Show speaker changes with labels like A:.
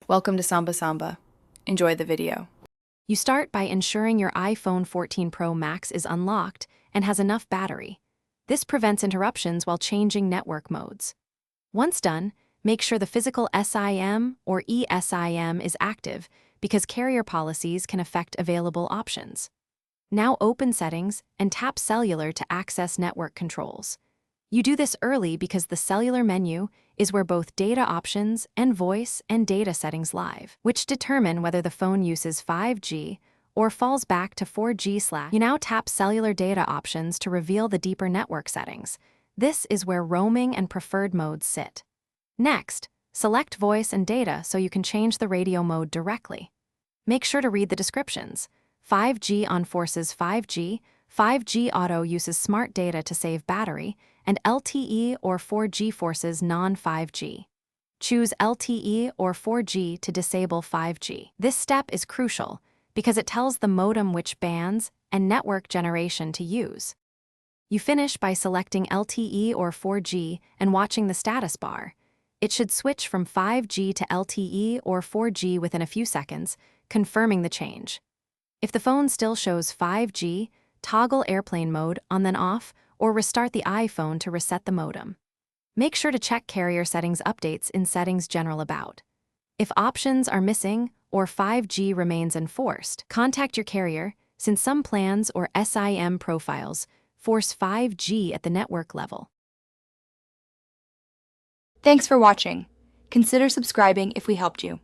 A: Welcome to Samba Samba. Enjoy the video.
B: You start by ensuring your iPhone 14 Pro Max is unlocked and has enough battery. This prevents interruptions while changing network modes. Once done, make sure the physical SIM or eSIM is active because carrier policies can affect available options. Now open Settings and tap Cellular to access network controls. You do this early because the cellular menu is where both data options and voice and data settings live, which determine whether the phone uses 5G or falls back to 4G/. You now tap cellular data options to reveal the deeper network settings. This is where roaming and preferred modes sit. Next, select voice and data so you can change the radio mode directly. Make sure to read the descriptions. 5G on forces 5G, 5G auto uses smart data to save battery, and LTE or 4G forces non-5G. Choose LTE or 4G to disable 5G. This step is crucial because it tells the modem which bands and network generation to use. You finish by selecting LTE or 4G and watching the status bar. It should switch from 5G to LTE or 4G within a few seconds, confirming the change. If the phone still shows 5G, toggle airplane mode on then off or restart the iPhone to reset the modem. Make sure to check carrier settings updates in Settings General About. If options are missing or 5G remains enforced, contact your carrier since some plans or SIM profiles force 5G at the network level.
C: Thanks for watching. Consider subscribing if we helped you.